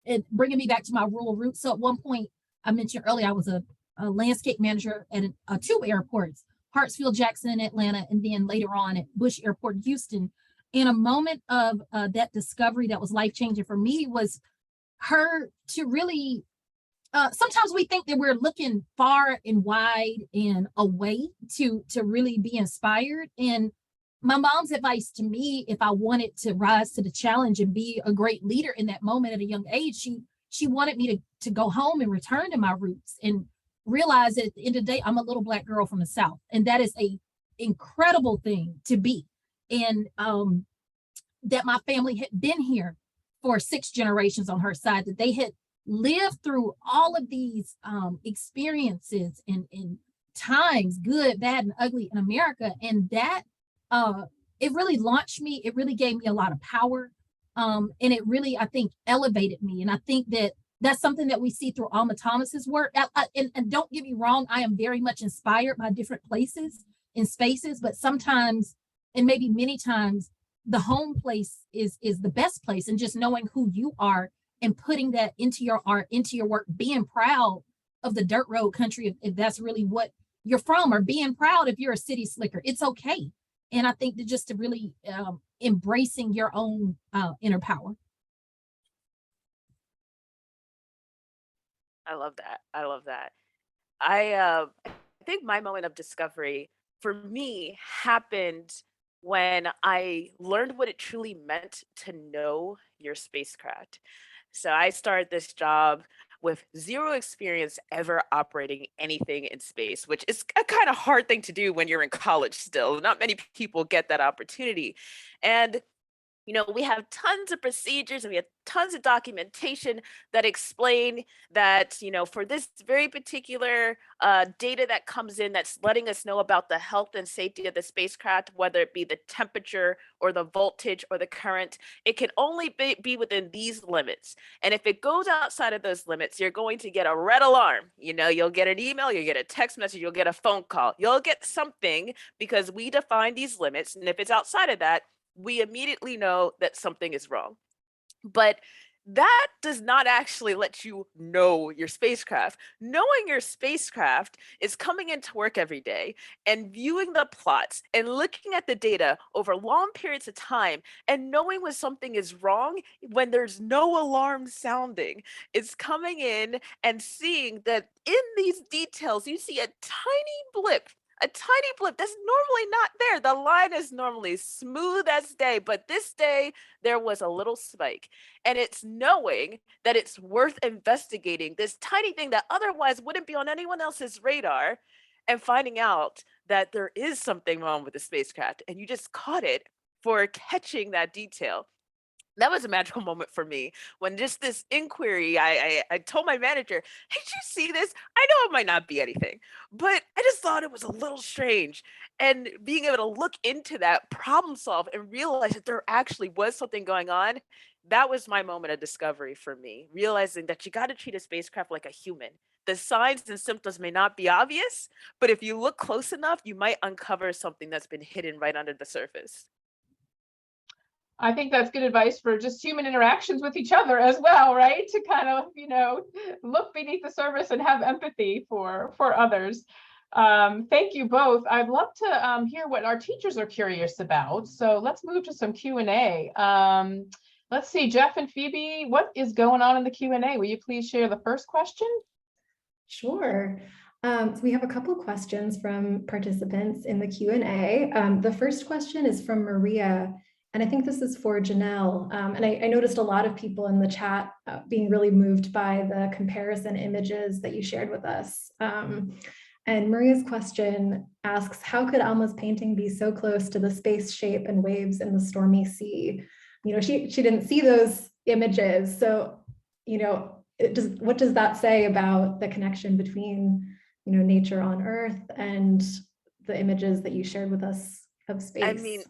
B: and bringing me back to my rural roots. So at one point, I mentioned earlier, I was a landscape manager at two airports, Hartsfield Jackson in Atlanta, and then later on at Bush Airport in Houston. And a moment of that discovery that was life-changing for me was her to really, sometimes we think that we're looking far and wide and away to really be inspired. And my mom's advice to me, if I wanted to rise to the challenge and be a great leader in that moment at a young age, she wanted me to go home and return to my roots and realize that at the end of the day, I'm a little Black girl from the South. And that is a incredible thing to be. And that my family had been here for 6 generations on her side, that they had lived through all of these experiences and times, good, bad, and ugly in America. And that it really launched me. It really gave me a lot of power. And it really, I think, elevated me. And I think that that's something that we see through Alma Thomas's work. And don't get me wrong, I am very much inspired by different places and spaces, but sometimes, and maybe many times, the home place is the best place. And just knowing who you are and putting that into your art, into your work, being proud of the dirt road country, if that's really what you're from, or being proud if you're a city slicker, it's okay. And I think that just to really embracing your own inner power.
C: I love that. I love that. I think my moment of discovery for me happened when I learned what it truly meant to know your spacecraft. So I started this job with 0 experience ever operating anything in space, which is a kind of hard thing to do when you're in college still. Not many people get that opportunity. And You know, we have tons of procedures and we have tons of documentation that explain that, you know, for this very particular data that comes in that's letting us know about the health and safety of the spacecraft, whether it be the temperature or the voltage or the current, it can only be within these limits. And if it goes outside of those limits, you're going to get a red alarm. You know, you'll get an email, you'll get a text message, you'll get a phone call, you'll get something because we define these limits. And if it's outside of that, we immediately know that something is wrong. But that does not actually let you know your spacecraft. Knowing your spacecraft is coming into work every day and viewing the plots and looking at the data over long periods of time and knowing when something is wrong when there's no alarm sounding. It's coming in and seeing that in these details, you see a tiny blip that's normally not there. The line is normally smooth as day, but this day there was a little spike. And it's knowing that it's worth investigating this tiny thing that otherwise wouldn't be on anyone else's radar and finding out that there is something wrong with the spacecraft and you just caught it for catching that detail. That was a magical moment for me when just this inquiry, I told my manager, hey, did you see this? I know it might not be anything, but I just thought it was a little strange. And being able to look into that, problem solve, and realize that there actually was something going on, that was my moment of discovery for me, realizing that you got to treat a spacecraft like a human. The signs and symptoms may not be obvious, but if you look close enough, you might uncover something that's been hidden right under the surface.
A: I think that's good advice for just human interactions with each other as well, right? To kind of, look beneath the surface and have empathy for others. Thank you both. I'd love to hear what our teachers are curious about. So let's move to some Q&A. Let's see, Jeff and Phoebe, what is going on in the Q&A? Will you please share the first question?
D: Sure. So we have a couple questions from participants in the Q&A. The first question is from Maria, and I think this is for Janelle. And I noticed a lot of people in the chat being really moved by the comparison images that you shared with us. And Maria's question asks, how could Alma's painting be so close to the space shape and waves in the stormy sea? She didn't see those images. So, what does that say about the connection between, nature on Earth and the images that you shared with us of space?
C: I mean,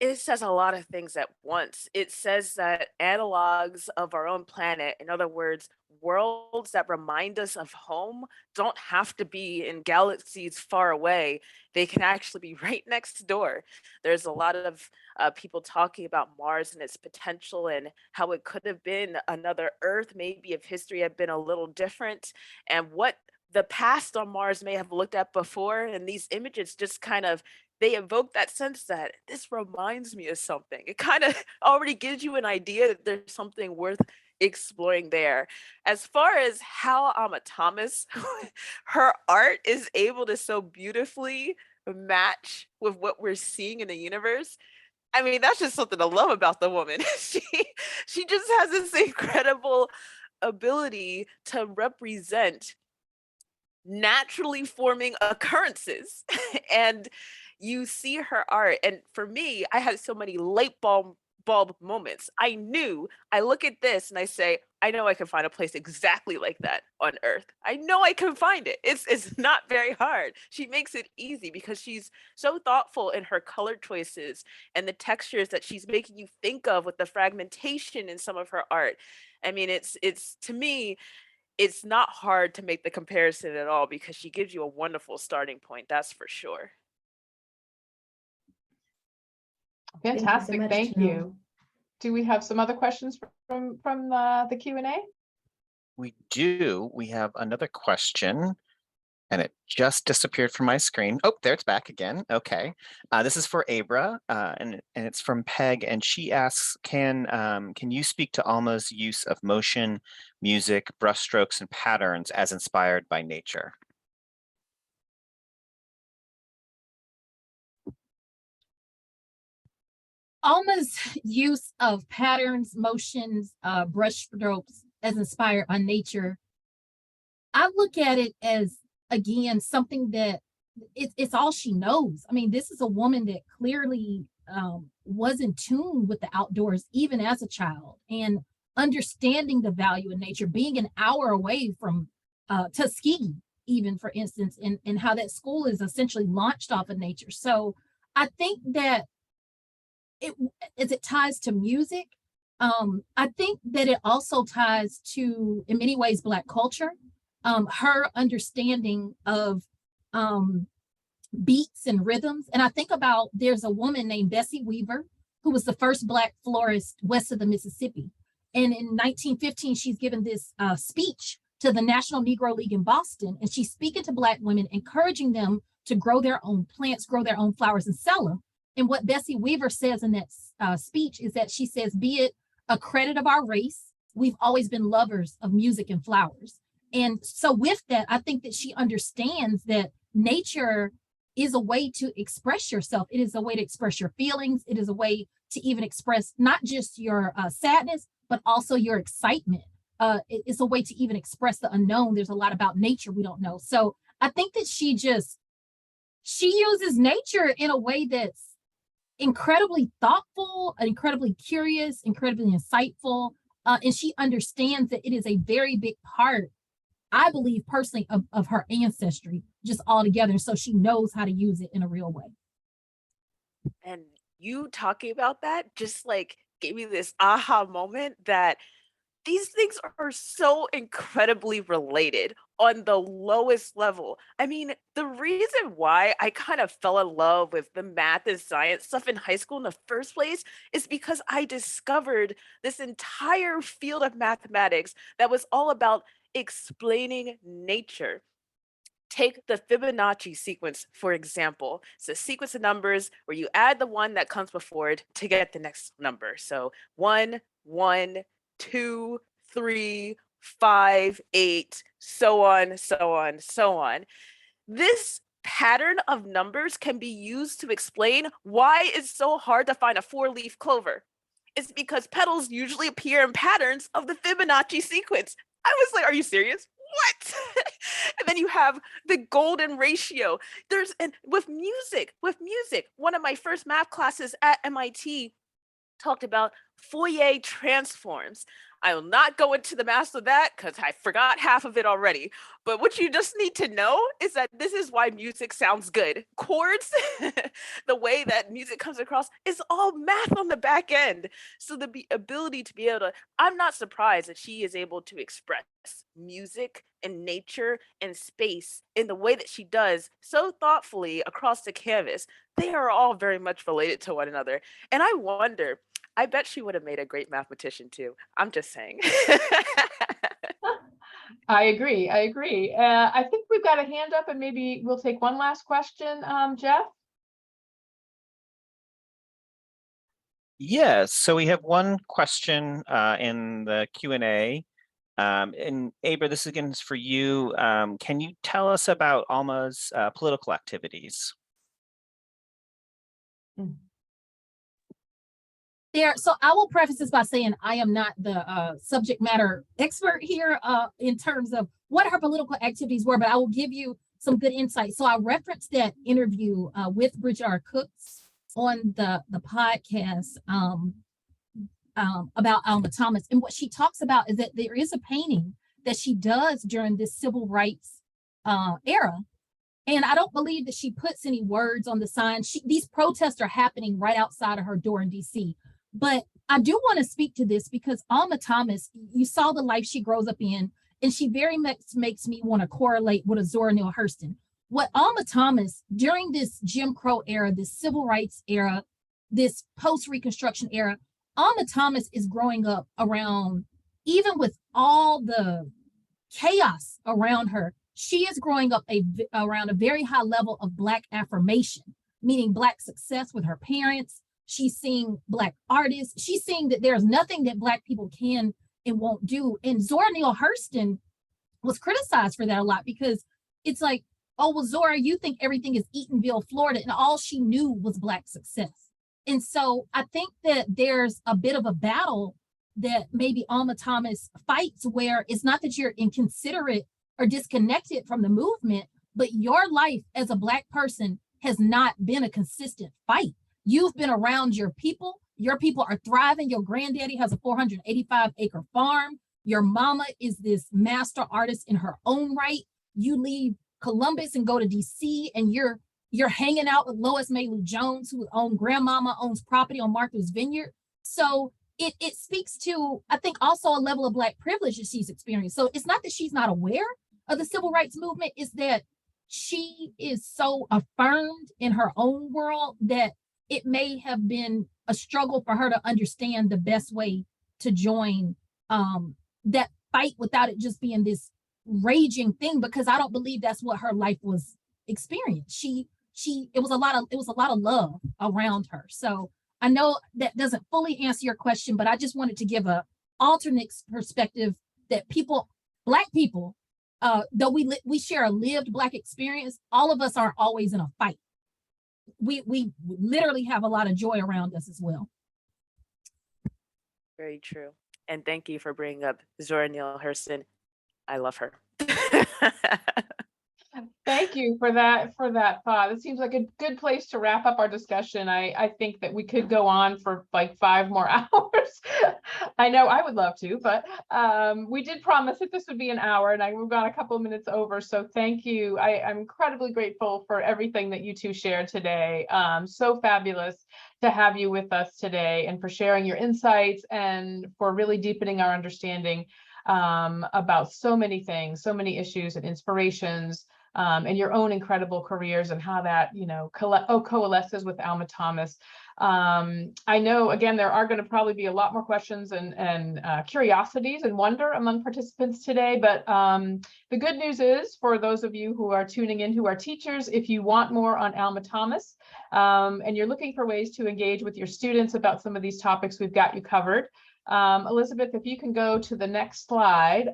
C: it says a lot of things at once. It says that analogs of our own planet, in other words, worlds that remind us of home, don't have to be in galaxies far away. They can actually be right next door. There's a lot of people talking about Mars and its potential and how it could have been another Earth, maybe if history had been a little different, and what the past on Mars may have looked at before. And these images just kind of, they evoke that sense that this reminds me of something. It kind of already gives you an idea that there's something worth exploring there. As far as how Alma Thomas, her art is able to so beautifully match with what we're seeing in the universe, I mean, that's just something to love about the woman. She just has this incredible ability to represent naturally forming occurrences. And you see her art. And for me, I had so many light bulb moments. I look at this and I say, I know I can find a place exactly like that on Earth. I know I can find it. It's not very hard. She makes it easy because she's so thoughtful in her color choices and the textures that she's making you think of with the fragmentation in some of her art. I mean, it's to me, it's not hard to make the comparison at all because she gives you a wonderful starting point, that's for sure.
A: Fantastic, thank
D: Janelle.
A: you. Do we have some other questions from the Q&A?
E: We do. We have another question, and it just disappeared from my screen. Oh, there it's back again. Okay. This is for Abra, and it's from Peg, and she asks, can you speak to Alma's use of motion, music, brushstrokes, and patterns as inspired by nature?
B: Alma's use of patterns, motions, brushstrokes as inspired by nature, I look at it as, again, something that it's all she knows. I mean, this is a woman that clearly was in tune with the outdoors, even as a child, and understanding the value in nature, being an hour away from Tuskegee, even for instance, and how that school is essentially launched off of nature. So I think that as it ties to music, I think that it also ties to, in many ways, Black culture, her understanding of beats and rhythms. And I think about, there's a woman named Bessie Weaver, who was the first Black florist west of the Mississippi. And in 1915, she's given this speech to the National Negro League in Boston. And she's speaking to Black women, encouraging them to grow their own plants, grow their own flowers, and sell them. And what Bessie Weaver says in that speech is that she says, be it a credit of our race, we've always been lovers of music and flowers. And so with that, I think that she understands that nature is a way to express yourself. It is a way to express your feelings. It is a way to even express not just your sadness, but also your excitement. It's a way to even express the unknown. There's a lot about nature we don't know. So I think that she uses nature in a way that's incredibly thoughtful, incredibly curious, incredibly insightful. And she understands that it is a very big part, I believe personally, of her ancestry, just all together. So she knows how to use it in a real way.
C: And you talking about that just like gave me this aha moment that these things are so incredibly related on the lowest level. I mean, the reason why I kind of fell in love with the math and science stuff in high school in the first place is because I discovered this entire field of mathematics that was all about explaining nature. Take the Fibonacci sequence, for example. It's a sequence of numbers where you add the one that comes before it to get the next number. So 1, 1, 2, 3, 5, 8, so on, so on, so on. This pattern of numbers can be used to explain why it's so hard to find a 4-leaf clover. It's because petals usually appear in patterns of the Fibonacci sequence. I was like, are you serious? What? And then you have the golden ratio. And with music, one of my first math classes at MIT talked about Fourier transforms. I will not go into the math of that because I forgot half of it already. But what you just need to know is that this is why music sounds good. Chords, the way that music comes across, is all math on the back end. So the ability to be able to, I'm not surprised that she is able to express music and nature and space in the way that she does so thoughtfully across the canvas. They are all very much related to one another. And I wonder, I bet she would have made a great mathematician too. I'm just saying.
A: I agree. I think we've got a hand up, and maybe we'll take one last question, Jeff.
E: Yes, so we have one question in the Q&A. And Abra, this again is for you. Can you tell us about Alma's political activities?
B: So I will preface this by saying I am not the subject matter expert here in terms of what her political activities were, but I will give you some good insight. So I referenced that interview with Bridget R. Cooks on the podcast about Alma Thomas. And what she talks about is that there is a painting that she does during this civil rights era. And I don't believe that she puts any words on the sign. These protests are happening right outside of her door in DC. But I do want to speak to this because Alma Thomas, you saw the life she grows up in, and she very much makes me want to correlate with a Zora Neale Hurston. What Alma Thomas, during this Jim Crow era, this civil rights era, this post-Reconstruction era, Alma Thomas is growing up around, even with all the chaos around her, she is growing up around a very high level of Black affirmation, meaning Black success with her parents. She's seeing Black artists. She's seeing that there's nothing that Black people can and won't do. And Zora Neale Hurston was criticized for that a lot because it's like, oh, well, Zora, you think everything is Eatonville, Florida, and all she knew was Black success. And so I think that there's a bit of a battle that maybe Alma Thomas fights where it's not that you're inconsiderate or disconnected from the movement, but your life as a Black person has not been a consistent fight. You've been around your people are thriving. Your granddaddy has a 485-acre farm. Your mama is this master artist in her own right. You leave Columbus and go to DC, and you're hanging out with Lois Maylou Jones, who grandmama owns property on Martha's Vineyard. So it speaks to, I think, also a level of Black privilege that she's experienced. So it's not that she's not aware of the civil rights movement, it's that she is so affirmed in her own world that it may have been a struggle for her to understand the best way to join that fight without it just being this raging thing, because I don't believe that's what her life was experienced. It was a lot of love around her. So I know that doesn't fully answer your question, but I just wanted to give a alternate perspective that Black people, though we share a lived Black experience, all of us aren't always in a fight. We literally have a lot of joy around us as well.
C: Very true. And thank you for bringing up Zora Neale Hurston. I love her.
A: Thank you for that thought. It seems like a good place to wrap up our discussion. I think that we could go on for like 5 more hours. I know I would love to, but we did promise that this would be an hour, and we've got a couple of minutes over. So thank you. I'm incredibly grateful for everything that you two shared today. So fabulous to have you with us today, and for sharing your insights and for really deepening our understanding about so many things, so many issues and inspirations, and your own incredible careers, and how that, coalesces with Alma Thomas. I know, again, there are going to probably be a lot more questions and curiosities and wonder among participants today, but the good news is, for those of you who are tuning in who are teachers, if you want more on Alma Thomas, and you're looking for ways to engage with your students about some of these topics, we've got you covered. Elizabeth, if you can go to the next slide.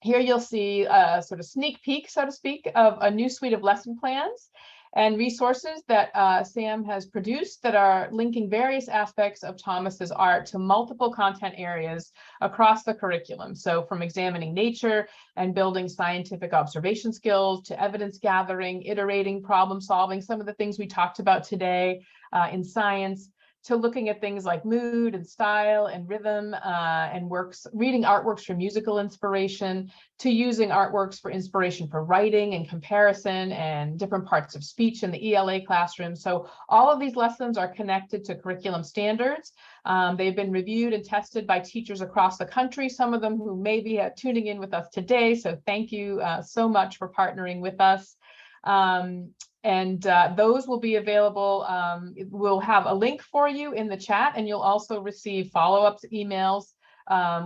A: Here you'll see a sort of sneak peek, so to speak, of a new suite of lesson plans and resources that Sam has produced that are linking various aspects of Thomas's art to multiple content areas across the curriculum. So from examining nature and building scientific observation skills to evidence gathering, iterating, problem solving, some of the things we talked about today in science, to looking at things like mood and style and rhythm and reading artworks for musical inspiration, to using artworks for inspiration for writing and comparison and different parts of speech in the ELA classroom. So all of these lessons are connected to curriculum standards. They've been reviewed and tested by teachers across the country, some of them who may be tuning in with us today. So thank you so much for partnering with us. And those will be available. We'll have a link for you in the chat, and you'll also receive follow-up emails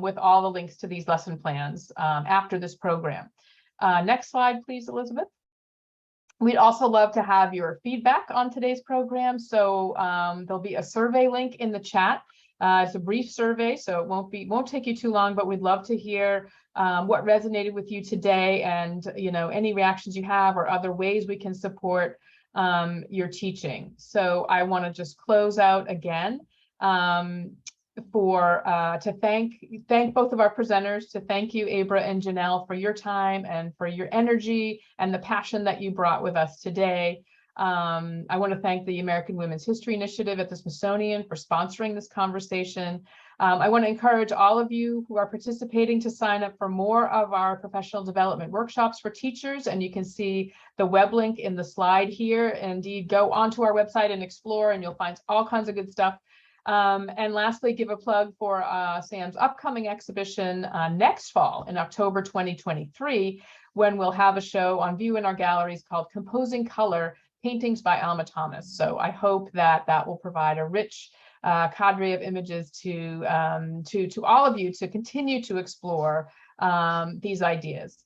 A: with all the links to these lesson plans after this program. Next slide, please, Elizabeth. We'd also love to have your feedback on today's program. So there'll be a survey link in the chat. It's a brief survey, so it won't take you too long, but we'd love to hear what resonated with you today, and any reactions you have or other ways we can support your teaching. So I want to just close out again to thank both of our presenters, to thank you, Abra and Janelle, for your time and for your energy and the passion that you brought with us today. I want to thank the American Women's History Initiative at the Smithsonian for sponsoring this conversation. I want to encourage all of you who are participating to sign up for more of our professional development workshops for teachers, and you can see the web link in the slide here. Indeed, go onto our website and explore, and you'll find all kinds of good stuff. And lastly, give a plug for Sam's upcoming exhibition next fall in October 2023, when we'll have a show on view in our galleries called Composing Color: Paintings by Alma Thomas. So I hope that will provide a rich cadre of images to all of you to continue to explore these ideas.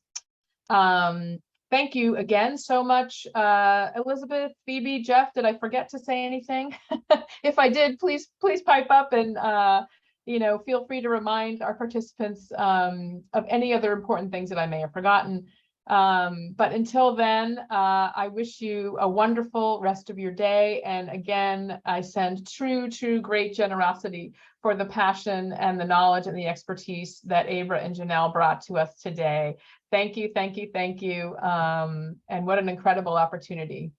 A: Thank you again so much, Elizabeth, Phoebe, Jeff. Did I forget to say anything? If I did, please pipe up and feel free to remind our participants of any other important things that I may have forgotten. But until then, I wish you a wonderful rest of your day. And again, I send true great generosity for the passion and the knowledge and the expertise that Abra and Janelle brought to us today. Thank you. And what an incredible opportunity.